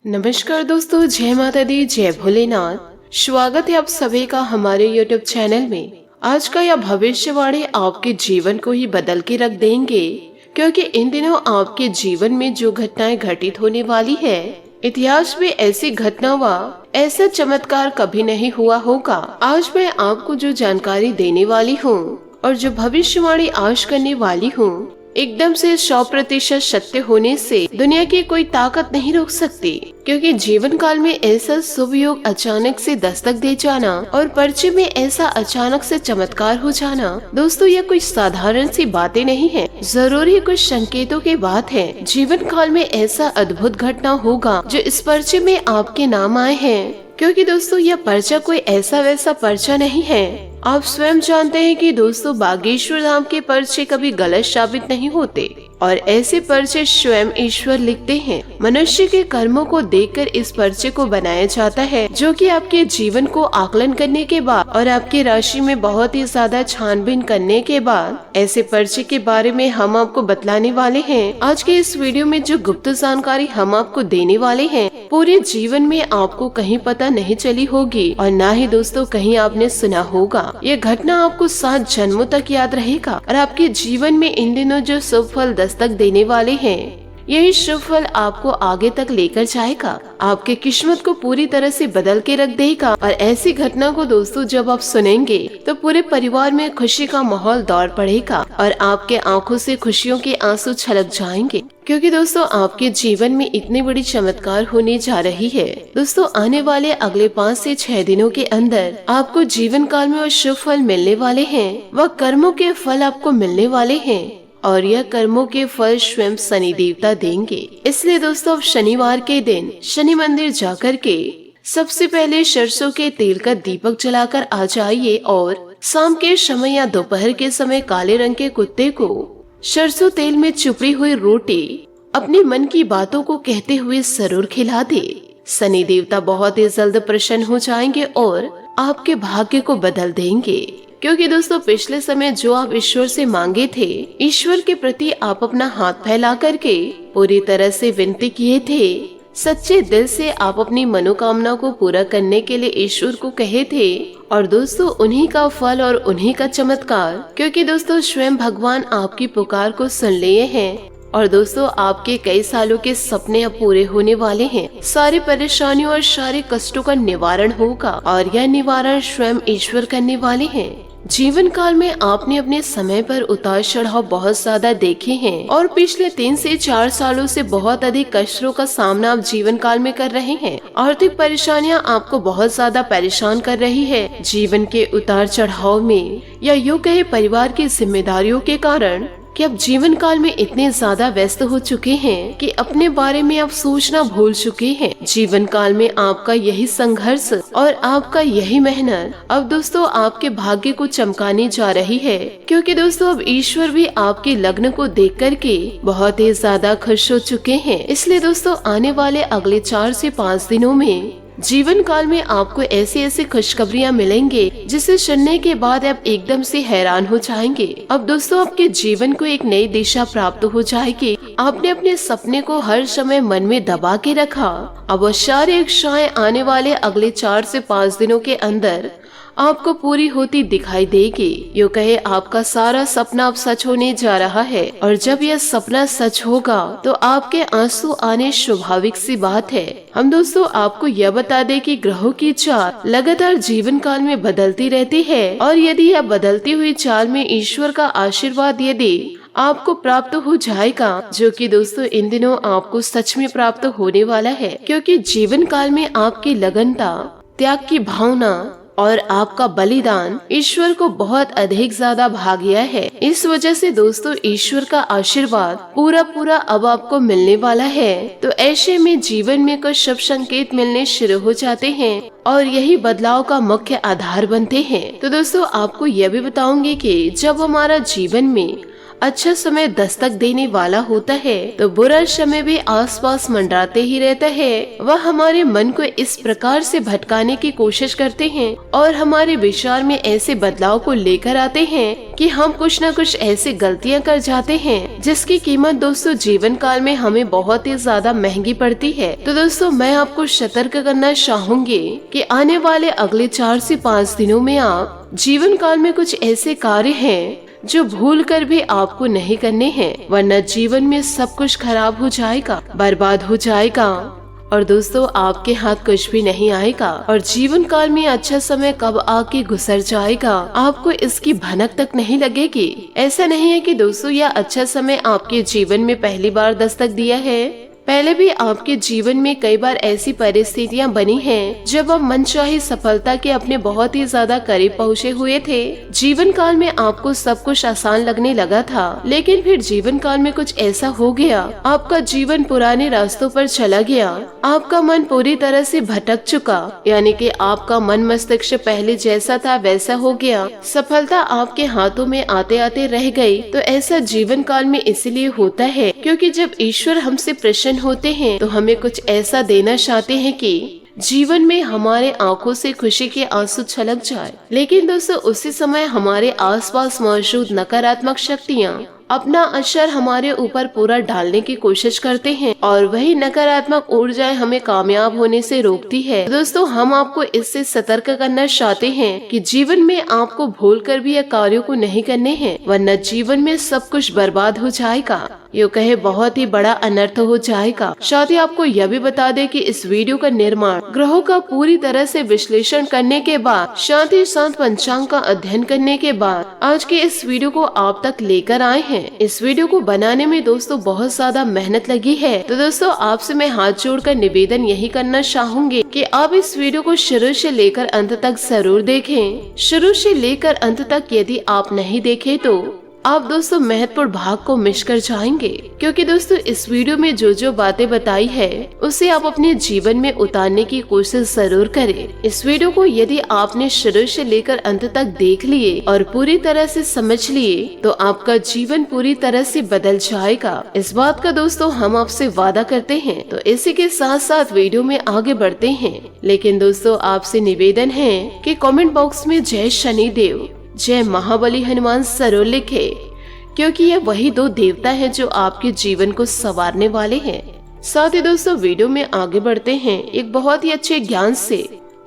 नमस्कार दोस्तों, जय माता दी, जय भोलेनाथ। स्वागत है आप सभी का हमारे YouTube चैनल में। आज का यह भविष्यवाणी आपके जीवन को ही बदल के रख देंगे, क्योंकि इन दिनों आपके जीवन में जो घटनाएं घटित होने वाली है, इतिहास में ऐसी घटना व ऐसा चमत्कार कभी नहीं हुआ होगा। आज मैं आपको जो जानकारी देने वाली हूँ और जो भविष्यवाणी आज करने वाली हूँ, एकदम से 100% सत्य होने से दुनिया की कोई ताकत नहीं रोक सकती, क्योंकि जीवन काल में ऐसा शुभ योग अचानक से दस्तक दे जाना और परिचय में ऐसा अचानक से चमत्कार हो जाना, दोस्तों यह कोई साधारण सी बातें नहीं है, जरूरी कुछ संकेतों की बात है। जीवन काल में ऐसा अद्भुत घटना होगा जो इस परिचय में आपके नाम आए हैं, क्योंकि दोस्तों यह पर्चा कोई ऐसा वैसा पर्चा नहीं है। आप स्वयं जानते हैं कि दोस्तों बागेश्वर धाम के पर्चे कभी गलत साबित नहीं होते और ऐसे पर्चे स्वयं ईश्वर लिखते हैं। मनुष्य के कर्मों को देखकर इस पर्चे को बनाया जाता है, जो कि आपके जीवन को आकलन करने के बाद और आपकी राशि में बहुत ही ज्यादा छानबीन करने के बाद ऐसे पर्चे के बारे में हम आपको बतलाने वाले हैं। आज के इस वीडियो में जो गुप्त जानकारी हम आपको देने वाले हैं, पूरे जीवन में आपको कहीं पता नहीं चली होगी और न ही दोस्तों कहीं आपने सुना होगा। यह घटना आपको 7 जन्मों तक याद रहेगा और आपके जीवन में इन दिनों जो शुभ फल दस्तक देने वाले हैं, यही शुभ फल आपको आगे तक लेकर जाएगा, आपके किस्मत को पूरी तरह से बदल के रख देगा। और ऐसी घटना को दोस्तों जब आप सुनेंगे तो पूरे परिवार में खुशी का माहौल दौड़ पड़ेगा और आपके आंखों से खुशियों के आंसू छलक जाएंगे, क्योंकि दोस्तों आपके जीवन में इतनी बड़ी चमत्कार होने जा रही है। दोस्तों आने वाले अगले 5 से 6 दिनों के अंदर आपको जीवन काल में वो शुभ फल मिलने वाले हैं, वह कर्मों के फल आपको मिलने वाले हैं और यह कर्मों के फल स्वयं शनि देवता देंगे। इसलिए दोस्तों शनिवार के दिन शनि मंदिर जाकर के सबसे पहले सरसों के तेल का दीपक जलाकर आ जाइए और शाम के समय या दोपहर के समय काले रंग के कुत्ते को सरसों तेल में चुपड़ी हुई रोटी अपने मन की बातों को कहते हुए जरूर खिला दे। शनि देवता बहुत ही जल्द प्रसन्न हो जाएंगे और आपके भाग्य को बदल देंगे, क्योंकि दोस्तों पिछले समय जो आप ईश्वर से मांगे थे, ईश्वर के प्रति आप अपना हाथ फैला करके पूरी तरह से विनती किए थे, सच्चे दिल से आप अपनी मनोकामना को पूरा करने के लिए ईश्वर को कहे थे। और दोस्तों उन्हीं का फल और उन्हीं का चमत्कार, क्योंकि दोस्तों स्वयं भगवान आपकी पुकार को सुन लिए हैं और दोस्तों आपके कई सालों के सपने अब पूरे होने वाले हैं। सारी परेशानियों और सारे कष्टों का निवारण होगा और यह निवारण स्वयं ईश्वर करने वाले हैं। जीवन काल में आपने अपने समय पर उतार चढ़ाव बहुत ज्यादा देखे हैं और पिछले 3 से 4 सालों से बहुत अधिक कष्टों का सामना आप जीवन काल में कर रहे हैं। आर्थिक परेशानियां आपको बहुत ज्यादा परेशान कर रही है। जीवन के उतार चढ़ाव में या यूं कहे परिवार की जिम्मेदारियों के कारण कि अब जीवन काल में इतने ज्यादा व्यस्त हो चुके हैं कि अपने बारे में आप सोचना भूल चुके हैं। जीवन काल में आपका यही संघर्ष और आपका यही मेहनत अब दोस्तों आपके भाग्य को चमकाने जा रही है, क्योंकि दोस्तों अब ईश्वर भी आपके लग्न को देख करके बहुत ही ज्यादा खुश हो चुके हैं। इसलिए दोस्तों आने वाले अगले 4 से 5 दिनों में जीवन काल में आपको ऐसी ऐसी खुशखबरियां मिलेंगे जिसे सुनने के बाद आप एकदम से हैरान हो जाएंगे। अब दोस्तों आपके जीवन को एक नई दिशा प्राप्त हो जाएगी। आपने अपने सपने को हर समय मन में दबा के रखा, अब वो सारी इच्छाएं आने वाले अगले 4 से 5 दिनों के अंदर आपको पूरी होती दिखाई देगी। यूं कहे आपका सारा सपना अब सच होने जा रहा है और जब यह सपना सच होगा तो आपके आंसू आने स्वाभाविक सी बात है। हम दोस्तों आपको यह बता दें कि ग्रहों की चाल लगातार जीवन काल में बदलती रहती है और यदि यह बदलती हुई चाल में ईश्वर का आशीर्वाद यदि आपको प्राप्त हो जाएगा, जो कि दोस्तों इन दिनों आपको सच में प्राप्त होने वाला है, क्योंकि जीवन काल में आपकी लगनता, त्याग की भावना और आपका बलिदान ईश्वर को बहुत अधिक ज्यादा भा गया है। इस वजह से दोस्तों ईश्वर का आशीर्वाद पूरा अब आपको मिलने वाला है। तो ऐसे में जीवन में कुछ शुभ संकेत मिलने शुरू हो जाते हैं और यही बदलाव का मुख्य आधार बनते हैं। तो दोस्तों आपको यह भी बताऊंगी कि जब हमारा जीवन में अच्छा समय दस्तक देने वाला होता है तो बुरा समय भी आसपास मंडराते ही रहता है। वह हमारे मन को इस प्रकार से भटकाने की कोशिश करते हैं और हमारे विचार में ऐसे बदलाव को लेकर आते हैं कि हम कुछ न कुछ ऐसी गलतियां कर जाते हैं जिसकी कीमत दोस्तों जीवन काल में हमें बहुत ही ज्यादा महंगी पड़ती है। तो दोस्तों मैं आपको सतर्क करना चाहूंगी कि आने वाले अगले 4 से 5 दिनों में आप जीवन काल में कुछ ऐसे कार्य हैं जो भूल कर भी आपको नहीं करने हैं, वरना जीवन में सब कुछ खराब हो जाएगा, बर्बाद हो जाएगा और दोस्तों आपके हाथ कुछ भी नहीं आएगा और जीवन काल में अच्छा समय कब आके गुजर जाएगा आपको इसकी भनक तक नहीं लगेगी। ऐसा नहीं है कि दोस्तों यह अच्छा समय आपके जीवन में पहली बार दस्तक दिया है, पहले भी आपके जीवन में कई बार ऐसी परिस्थितियां बनी हैं जब आप मनचाही सफलता के अपने बहुत ही ज्यादा करीब पहुंचे हुए थे। जीवन काल में आपको सब कुछ आसान लगने लगा था, लेकिन फिर जीवन काल में कुछ ऐसा हो गया, आपका जीवन पुराने रास्तों पर चला गया, आपका मन पूरी तरह से भटक चुका, यानी कि आपका मन मस्तिष्क पहले जैसा था वैसा हो गया, सफलता आपके हाथों में आते आते रह गई। तो ऐसा जीवन काल में इसलिए होता है क्योंकि जब ईश्वर हमसे प्रसन्न होते हैं तो हमें कुछ ऐसा देना चाहते हैं कि जीवन में हमारे आंखों से खुशी के आंसू छलक जाए। लेकिन दोस्तों उसी समय हमारे आसपास मौजूद नकारात्मक शक्तियाँ अपना असर हमारे ऊपर पूरा डालने की कोशिश करते हैं और वही नकारात्मक ऊर्जाएं हमें कामयाब होने से रोकती है। दोस्तों हम आपको इससे सतर्क करना चाहते हैं कि जीवन में आपको भूलकर भी यह कार्यों को नहीं करने हैं, वरना जीवन में सब कुछ बर्बाद हो जाएगा, यो कहे बहुत ही बड़ा अनर्थ हो जाएगा। साथ ही आपको यह भी बता दें कि इस वीडियो का निर्माण ग्रहों का पूरी तरह से विश्लेषण करने के बाद, साथ ही साथ पंचांग का अध्ययन करने के बाद आज के इस वीडियो को आप तक लेकर आए हैं। इस वीडियो को बनाने में दोस्तों बहुत ज्यादा मेहनत लगी है, तो दोस्तों आपसे मैं हाथ जोड़कर निवेदन यही करना चाहूंगी कि आप इस वीडियो को शुरू से लेकर अंत तक जरूर देखें। शुरू से लेकर अंत तक यदि आप नहीं देखे तो आप दोस्तों महत्वपूर्ण भाग को मिस कर जाएंगे, क्योंकि दोस्तों इस वीडियो में जो जो बातें बताई है उसे आप अपने जीवन में उतारने की कोशिश जरूर करें। इस वीडियो को यदि आपने शुरू से लेकर अंत तक देख लिए और पूरी तरह से समझ लिए तो आपका जीवन पूरी तरह से बदल जाएगा। इस बात का दोस्तों हम आपसे वादा करते हैं। तो इसी के साथ साथ वीडियो में आगे बढ़ते हैं, लेकिन दोस्तों आपसे निवेदन है कि कमेंट बॉक्स में जय शनिदेव, जय महाबली हनुमान जरूर लिखे, क्योंकि ये वही 2 देवता हैं जो आपके जीवन को संवारने वाले हैं। साथ ही दोस्तों वीडियो में आगे बढ़ते हैं एक बहुत ही अच्छे ज्ञान से।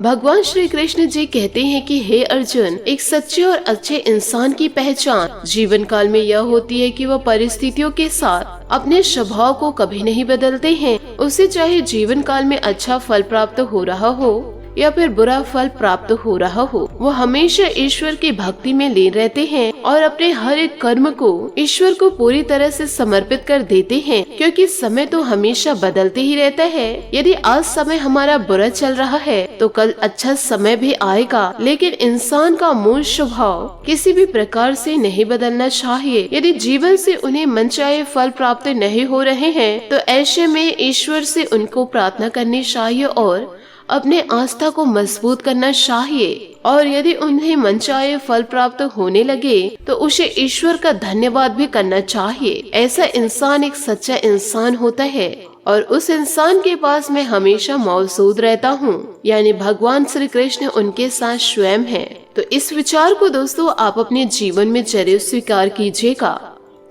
भगवान श्री कृष्ण जी कहते हैं कि हे अर्जुन, एक सच्चे और अच्छे इंसान की पहचान जीवन काल में यह होती है कि वह परिस्थितियों के साथ अपने स्वभाव को कभी नहीं बदलते हैं। उसे चाहे जीवन काल में अच्छा फल प्राप्त हो रहा हो या फिर बुरा फल प्राप्त हो रहा हो, वो हमेशा ईश्वर की भक्ति में लीन रहते हैं और अपने हर एक कर्म को ईश्वर को पूरी तरह से समर्पित कर देते हैं, क्योंकि समय तो हमेशा बदलते ही रहता है। यदि आज समय हमारा बुरा चल रहा है तो कल अच्छा समय भी आएगा, लेकिन इंसान का मूल स्वभाव किसी भी प्रकार से नहीं बदलना चाहिए। यदि जीवन से उन्हें मनचाहे फल प्राप्त नहीं हो रहे हैं तो ऐसे में ईश्वर से उनको प्रार्थना करनी चाहिए और अपने आस्था को मजबूत करना चाहिए। और यदि उन्हें मनचाहे फल प्राप्त होने लगे तो उसे ईश्वर का धन्यवाद भी करना चाहिए। ऐसा इंसान एक सच्चा इंसान होता है और उस इंसान के पास मैं हमेशा मौजूद रहता हूँ, यानी भगवान श्री कृष्ण उनके साथ स्वयं है। तो इस विचार को दोस्तों आप अपने जीवन में जरूर स्वीकार कीजिएगा।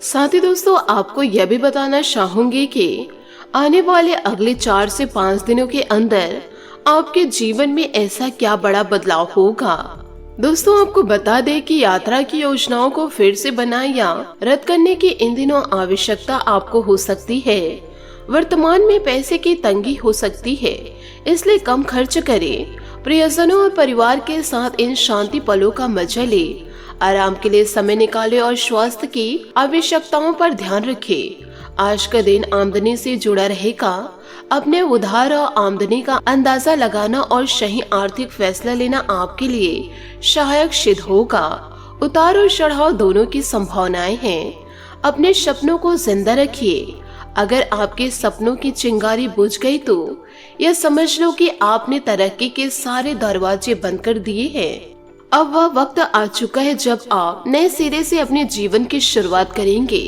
साथ ही दोस्तों आपको यह भी बताना चाहूंगी कि आने वाले अगले 4 से 5 दिनों के अंदर आपके जीवन में ऐसा क्या बड़ा बदलाव होगा। दोस्तों आपको बता दें कि यात्रा की योजनाओं को फिर से बनाए या रद्द करने की इन दिनों आवश्यकता आपको हो सकती है। वर्तमान में पैसे की तंगी हो सकती है, इसलिए कम खर्च करें। प्रियजनों और परिवार के साथ इन शांति पलों का मजा ले। आराम के लिए समय निकालें और स्वास्थ्य की आवश्यकताओं पर ध्यान रखें। आज का दिन आमदनी से जुड़ा रहेगा। अपने उधार और आमदनी का अंदाजा लगाना और सही आर्थिक फैसला लेना आपके लिए सहायक सिद्ध होगा। उतार और चढ़ाव दोनों की संभावनाएं हैं। अपने सपनों को जिंदा रखिए। अगर आपके सपनों की चिंगारी बुझ गई तो यह समझ लो कि आपने तरक्की के सारे दरवाजे बंद कर दिए हैं। अब वह वक्त आ चुका है जब आप नए सिरे से अपने जीवन की शुरुआत करेंगे।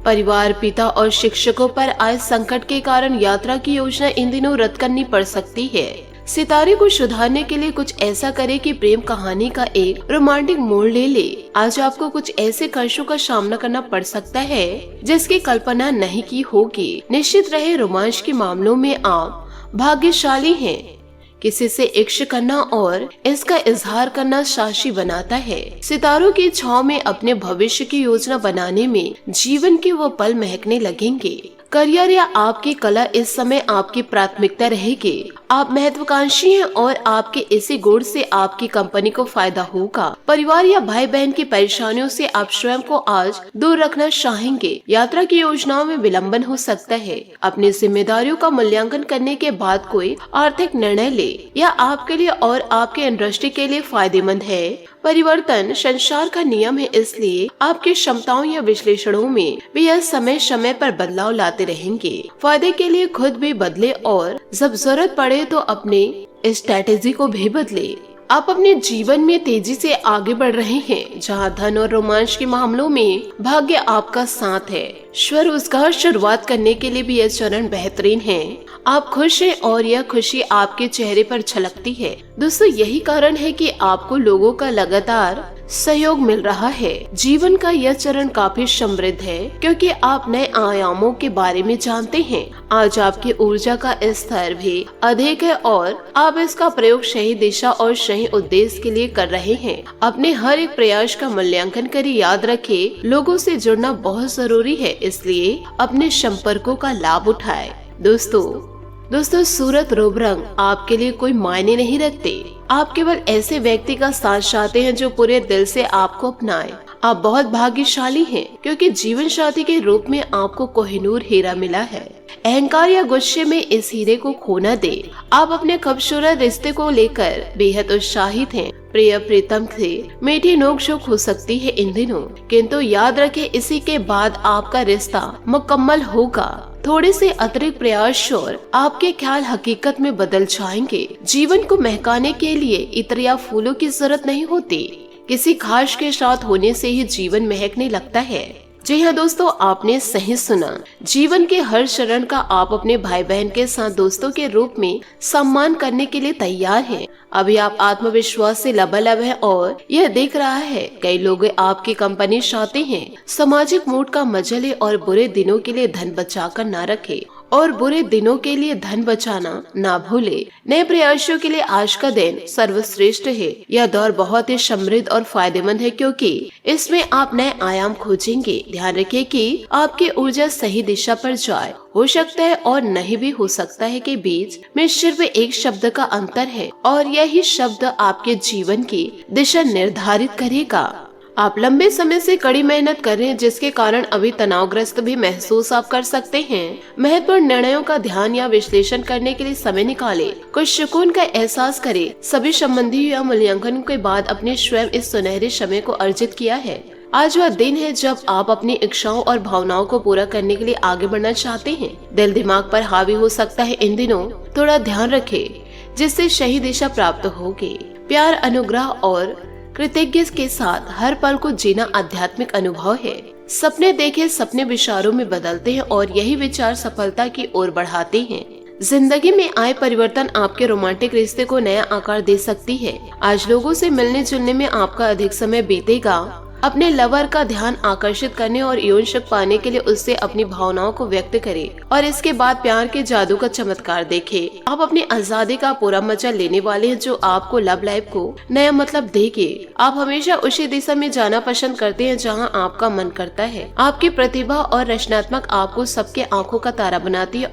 परिवार, पिता और शिक्षकों पर आए संकट के कारण यात्रा की योजना इन दिनों रद्द करनी पड़ सकती है। सितारे को सुधारने के लिए कुछ ऐसा करे कि प्रेम कहानी का एक रोमांटिक मोड़ ले ले। आज आपको कुछ ऐसे कष्टों का सामना करना पड़ सकता है जिसकी कल्पना नहीं की होगी। निश्चित रहे, रोमांच के मामलों में आप भाग्यशाली हैं। किसी से इश्क करना और इसका इजहार करना साक्षी बनाता है। सितारों की छांव में अपने भविष्य की योजना बनाने में जीवन के वो पल महकने लगेंगे। करियर या आपकी कला इस समय आपकी प्राथमिकता रहेगी। आप महत्वाकांक्षी हैं और आपके इसी गुण से आपकी कंपनी को फायदा होगा। परिवार या भाई बहन की परेशानियों से आप स्वयं को आज दूर रखना चाहेंगे। यात्रा की योजनाओं में विलंबन हो सकता है। अपनी जिम्मेदारियों का मूल्यांकन करने के बाद कोई आर्थिक निर्णय ले, यह आपके लिए और आपके इंडस्ट्री के लिए फायदेमंद है। परिवर्तन संसार का नियम है, इसलिए आपकी क्षमताओं या विश्लेषणों में भी यह समय समय पर बदलाव लाते रहेंगे। फायदे के लिए खुद भी बदले और जब जरूरत पड़े तो अपने स्ट्रेटेजी को भी बदले। आप अपने जीवन में तेजी से आगे बढ़ रहे हैं, जहां धन और रोमांच के मामलों में भाग्य आपका साथ है। स्वरोजगार शुरुआत करने के लिए भी यह चरण बेहतरीन है। आप खुश हैं और यह खुशी आपके चेहरे पर झलकती है। दोस्तों, यही कारण है कि आपको लोगों का लगातार सहयोग मिल रहा है। जीवन का यह चरण काफी समृद्ध है क्योंकि आप नए आयामों के बारे में जानते हैं। आज आपकी ऊर्जा का स्तर भी अधिक है और आप इसका प्रयोग सही दिशा और सही उद्देश्य के लिए कर रहे हैं। अपने हर एक प्रयास का मूल्यांकन करें। याद रखें, लोगों से जुड़ना बहुत जरूरी है, इसलिए अपने संपर्कों का लाभ उठाएं। दोस्तों, सूरत रूप रंग आपके लिए कोई मायने नहीं रखते। आप केवल ऐसे व्यक्ति का साथ चाहते हैं जो पूरे दिल से आपको अपनाए। आप बहुत भाग्यशाली हैं क्योंकि जीवन साथी के रूप में आपको कोहिनूर हीरा मिला है। अहंकार या गुस्से में इस हीरे को खो न दे। आप अपने खूबसूरत रिश्ते को लेकर बेहद उत्साहित हैं। प्रिय प्रीतम से मीठी नोक-झोंक हो सकती है इन दिनों, किंतु याद रखें, इसी के बाद आपका रिश्ता मुकम्मल होगा। थोड़े से अतिरिक्त प्रयास और आपके ख्याल हकीकत में बदल जाएंगे। जीवन को महकाने के लिए इत्र या फूलों की जरूरत नहीं होती। किसी खास के साथ होने से ही जीवन महकने लगता है। जी हाँ दोस्तों, आपने सही सुना। जीवन के हर चरण का आप अपने भाई बहन के साथ दोस्तों के रूप में सम्मान करने के लिए तैयार हैं। अभी आप आत्मविश्वास से लबालब हैं और यह दिख रहा है कई लोग आपकी कंपनी चाहते हैं। सामाजिक मूड का मजा ले और बुरे दिनों के लिए धन बचा कर न रखे और बुरे दिनों के लिए धन बचाना ना भूले। नए प्रयासों के लिए आज का दिन सर्वश्रेष्ठ है। यह दौर बहुत ही समृद्ध और फायदेमंद है क्योंकि इसमें आप नए आयाम खोजेंगे। ध्यान रखें कि आपकी ऊर्जा सही दिशा पर जाए। हो सकता है और नहीं भी हो सकता है कि बीच में सिर्फ एक शब्द का अंतर है और यही शब्द आपके जीवन की दिशा निर्धारित करेगा। आप लंबे समय से कड़ी मेहनत कर रहे हैं, जिसके कारण अभी तनावग्रस्त भी महसूस आप कर सकते हैं। महत्वपूर्ण निर्णयों का ध्यान या विश्लेषण करने के लिए समय निकालें। कुछ सुकून का एहसास करें। सभी संबंधी या मूल्यांकन के बाद अपने स्वयं इस सुनहरे समय को अर्जित किया है। आज वह दिन है जब आप अपनी इच्छाओं और भावनाओं को पूरा करने के लिए आगे बढ़ना चाहते हैं। दिल दिमाग पर हावी हो सकता है इन दिनों, थोड़ा ध्यान रखें जिससे सही दिशा प्राप्त होगी। प्यार, अनुग्रह और कृतज्ञ के साथ हर पल को जीना आध्यात्मिक अनुभव है। सपने देखे, सपने विचारों में बदलते हैं और यही विचार सफलता की ओर बढ़ाते हैं। जिंदगी में आए परिवर्तन आपके रोमांटिक रिश्ते को नया आकार दे सकती है। आज लोगों से मिलने जुलने में आपका अधिक समय बीतेगा। अपने लवर का ध्यान आकर्षित करने और यौन सुख पाने के लिए उससे अपनी भावनाओं को व्यक्त करें और इसके बाद प्यार के जादू का चमत्कार देखें। आप अपनी आजादी का पूरा मजा लेने वाले हैं जो आपको लव लाइफ को नया मतलब देगी। आप हमेशा उसी दिशा में जाना पसंद करते हैं जहां आपका मन करता है। आपकी प्रतिभा और रचनात्मक आपको सबके आंखों का तारा बनाती है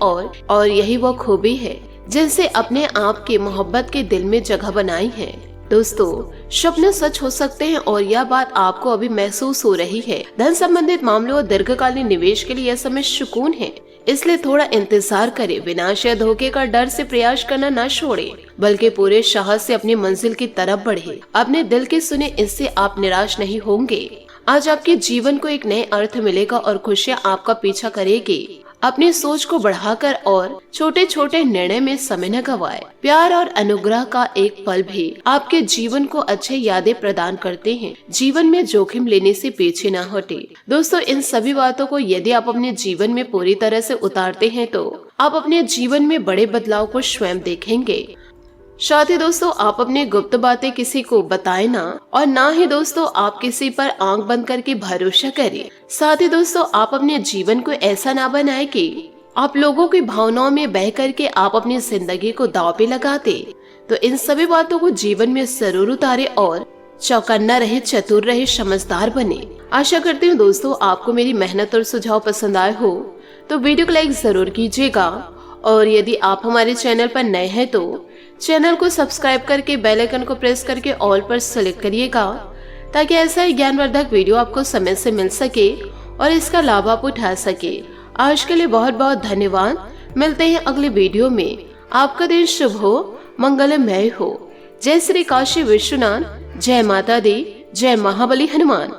और यही वो खूबी है जिनसे अपने आप की मोहब्बत के दिल में जगह बनाई है। दोस्तों, सपने सच हो सकते हैं और यह बात आपको अभी महसूस हो रही है। धन संबंधित मामलों और दीर्घकालीन निवेश के लिए यह समय सुकून है, इसलिए थोड़ा इंतजार करें। विनाश या धोखे का डर से प्रयास करना न छोड़ें, बल्कि पूरे साहस से अपनी मंजिल की तरफ बढ़े। अपने दिल की सुने, इससे आप निराश नहीं होंगे। आज आपके जीवन को एक नए अर्थ मिलेगा और खुशियाँ आपका पीछा करेगी। अपनी सोच को बढ़ाकर और छोटे छोटे निर्णय में समय न गवाए। प्यार और अनुग्रह का एक पल भी आपके जीवन को अच्छे यादें प्रदान करते हैं। जीवन में जोखिम लेने से पीछे न हटे। दोस्तों, इन सभी बातों को यदि आप अपने जीवन में पूरी तरह से उतारते हैं तो आप अपने जीवन में बड़े बदलाव को स्वयं देखेंगे। साथ ही दोस्तों, आप अपनी गुप्त बातें किसी को बताएं ना, और ना ही दोस्तों आप किसी पर आंख बंद करके भरोसा करें। साथ ही दोस्तों, आप अपने जीवन को ऐसा ना बनाएं कि आप लोगों की भावनाओं में बह करके आप अपनी जिंदगी को दांव पे लगाते। तो इन सभी बातों को जीवन में जरूर उतारे और चौकन्ना रहे, चतुर रहे, समझदार बने। आशा करती हूँ दोस्तों आपको मेरी मेहनत और सुझाव पसंद आए हो तो वीडियो को लाइक जरूर कीजिएगा, और यदि आप हमारे चैनल पर नए हैं तो चैनल को सब्सक्राइब करके बेल आइकन को प्रेस करके ऑल पर सेलेक्ट करिएगा, ताकि ऐसा ही ज्ञानवर्धक वीडियो आपको समय से मिल सके और इसका लाभ आप उठा सके। आज के लिए बहुत बहुत धन्यवाद। मिलते हैं अगले वीडियो में। आपका दिन शुभ हो, मंगलमय हो। जय श्री काशी विश्वनाथ, जय माता दी, जय महाबली हनुमान।